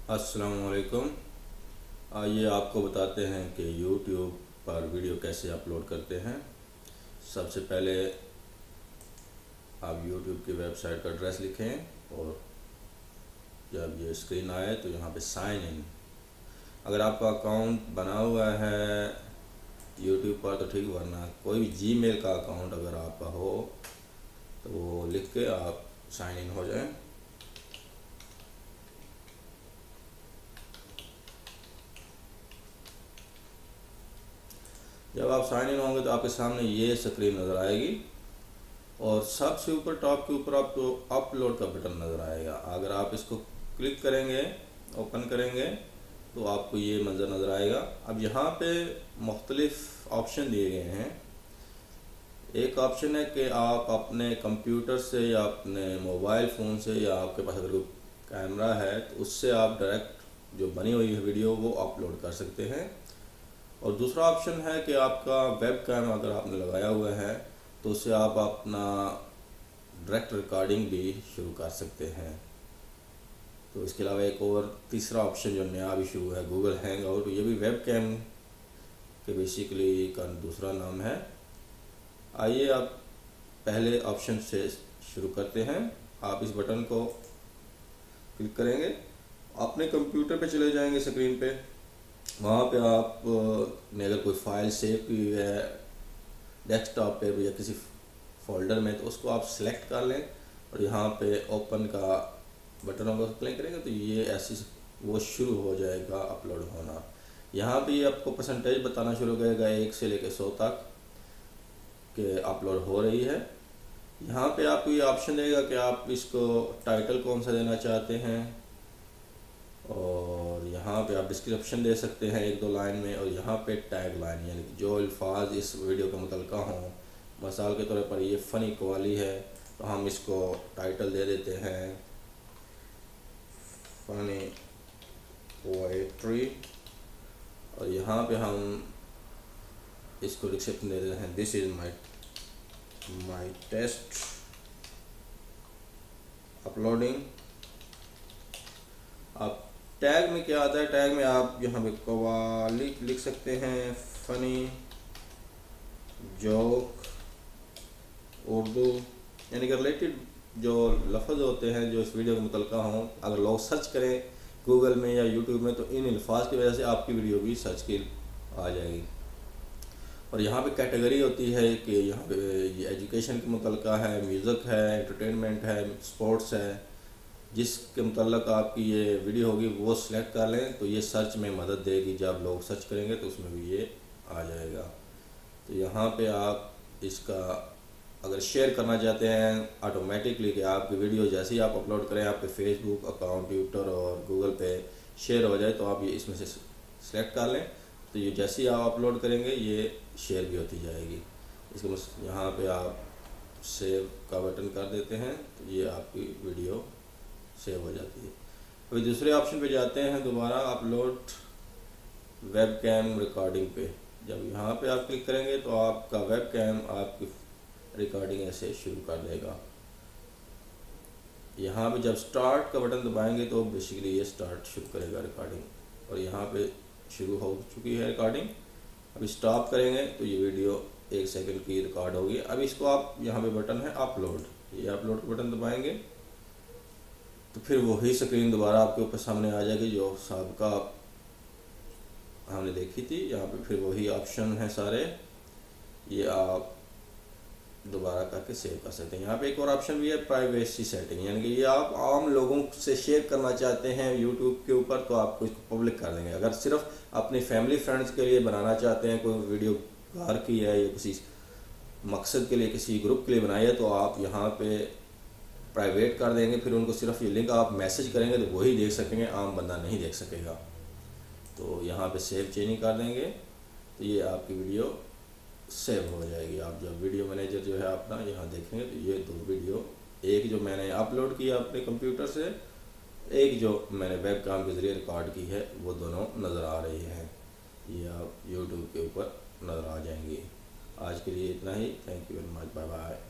अस्सलाम वालेकुम। आइए आपको बताते हैं कि YouTube पर वीडियो कैसे अपलोड करते हैं। सबसे पहले आप YouTube की वेबसाइट का एड्रेस लिखें और जब ये स्क्रीन आए तो यहाँ पे साइन इन, अगर आपका अकाउंट बना हुआ है YouTube पर तो ठीक, वरना कोई भी Gmail का अकाउंट अगर आपका हो तो वो लिख के आप साइन इन हो जाएं। जब आप साइन इन होंगे तो आपके सामने ये स्क्रीन नज़र आएगी और सबसे ऊपर टॉप के ऊपर आपको अपलोड का बटन नज़र आएगा। अगर आप इसको क्लिक करेंगे, ओपन करेंगे तो आपको ये मंज़र नज़र आएगा। अब यहाँ पे मुख्तलिफ ऑप्शन दिए गए हैं। एक ऑप्शन है कि आप अपने कंप्यूटर से या अपने मोबाइल फ़ोन से या आपके पास अगर कोई कैमरा है तो उससे आप डायरेक्ट जो बनी हुई है वीडियो वो अपलोड कर सकते हैं। और दूसरा ऑप्शन है कि आपका वेब कैम अगर आपने लगाया हुआ है तो उससे आप अपना डायरेक्ट रिकॉर्डिंग भी शुरू कर सकते हैं। तो इसके अलावा एक और तीसरा ऑप्शन जो नया भी शुरू है, गूगल हैंग आउट, ये भी वेब कैम के बेसिकली का दूसरा नाम है। आइए आप पहले ऑप्शन से शुरू करते हैं। आप इस बटन को क्लिक करेंगे, अपने कंप्यूटर पे चले जाएंगे स्क्रीन पे। वहाँ पे आप ने अगर कोई फाइल सेव की है डेस्कटॉप पे या किसी फोल्डर में तो उसको आप सिलेक्ट कर लें और यहाँ पे ओपन का बटन होगा, क्लिक करेंगे तो ये ऐसी वो शुरू हो जाएगा अपलोड होना। यहाँ पे ये आपको परसेंटेज बताना शुरू करेगा 1 से लेकर 100 तक कि अपलोड हो रही है। यहाँ पे आपको ये ऑप्शन देगा कि आप इसको टाइटल कौन सा देना चाहते हैं और यहाँ पे आप डिस्क्रिप्शन दे सकते हैं 1-2 लाइन में, और यहाँ पे टैग लाइन यानी कि जो अल्फाज इस वीडियो के मुतल्लिका हों। मिसाल के तौर पर ये फ़नी कवाली है तो हम इसको टाइटल दे देते हैं फ़नी पोएट्री, और यहाँ पे हम इसको डिस्क्रिप्शन दे देते हैं this is my test uploading. आप टैग में क्या आता है, टैग में आप यहाँ पे कवाली लिख सकते हैं, फ़नी, जोक, उर्दू, यानी कि रिलेटेड जो लफ्ज़ होते हैं जो इस वीडियो के मुतल्लिका हों। अगर लोग सर्च करें गूगल में या यूट्यूब में तो इन अल्फाज की वजह से आपकी वीडियो भी सर्च की आ जाएगी। और यहाँ पे कैटेगरी होती है कि यहाँ पे ये एजुकेशन के मुतल्लिका है, म्यूज़िक है, एंटरटेनमेंट है, स्पोर्ट्स है। जिसके मुतल्लिक आपकी ये वीडियो होगी वो सिलेक्ट कर लें तो ये सर्च में मदद देगी। जब लोग सर्च करेंगे तो उसमें भी ये आ जाएगा। तो यहाँ पे आप इसका अगर शेयर करना चाहते हैं ऑटोमेटिकली कि आपकी वीडियो जैसे ही आप अपलोड करें आपके फेसबुक अकाउंट, ट्विटर और गूगल पे शेयर हो जाए तो आप ये इसमें से सिलेक्ट कर लें तो ये जैसे ही आप अपलोड करेंगे ये शेयर भी होती जाएगी। इसको बस यहाँ पे आप सेव का बटन कर देते हैं तो ये आपकी वीडियो सेव हो जाती है। अभी दूसरे ऑप्शन पे जाते हैं, दोबारा अपलोड वेब कैम रिकॉर्डिंग पे। जब यहाँ पे आप क्लिक करेंगे तो आपका वेब कैम आपकी रिकॉर्डिंग ऐसे शुरू कर देगा। यहाँ पे जब स्टार्ट का बटन दबाएंगे तो बेसिकली ये स्टार्ट शुरू करेगा रिकॉर्डिंग, और यहाँ पे शुरू हो चुकी है रिकॉर्डिंग। अभी स्टॉप करेंगे तो ये वीडियो 1 सेकंड की रिकॉर्ड होगी। अब इसको आप यहाँ पे बटन है अपलोड, ये अपलोड का बटन दबाएंगे तो फिर वही स्क्रीन दोबारा आपके ऊपर सामने आ जाएगी जो साबका हमने देखी थी। यहाँ पे फिर वही ऑप्शन है सारे, ये आप दोबारा करके सेव कर सकते हैं। यहाँ पे एक और ऑप्शन भी है प्राइवेसी सेटिंग, यानी कि ये आप आम लोगों से शेयर करना चाहते हैं यूट्यूब के ऊपर तो आपको इसको पब्लिक कर देंगे। अगर सिर्फ अपनी फैमिली फ्रेंड्स के लिए बनाना चाहते हैं, कोई वीडियो घर की है या किसी मकसद के लिए किसी ग्रुप के लिए बनाई है तो आप यहाँ पे प्राइवेट कर देंगे। फिर उनको सिर्फ ये लिंक आप मैसेज करेंगे तो वही देख सकेंगे, आम बंदा नहीं देख सकेगा। तो यहाँ पे सेव चेंजिंग कर देंगे तो ये आपकी वीडियो सेव हो जाएगी। आप जब वीडियो मैनेजर जो है अपना यहाँ देखेंगे तो ये 2 वीडियो, एक जो मैंने अपलोड किया अपने कंप्यूटर से, एक जो मैंने वेब कैम के ज़रिए रिकॉर्ड की है, वो दोनों नज़र आ रही हैं। ये आप यूट्यूब के ऊपर नज़र आ जाएंगी। आज के लिए इतना ही। Thank you very much, bye bye.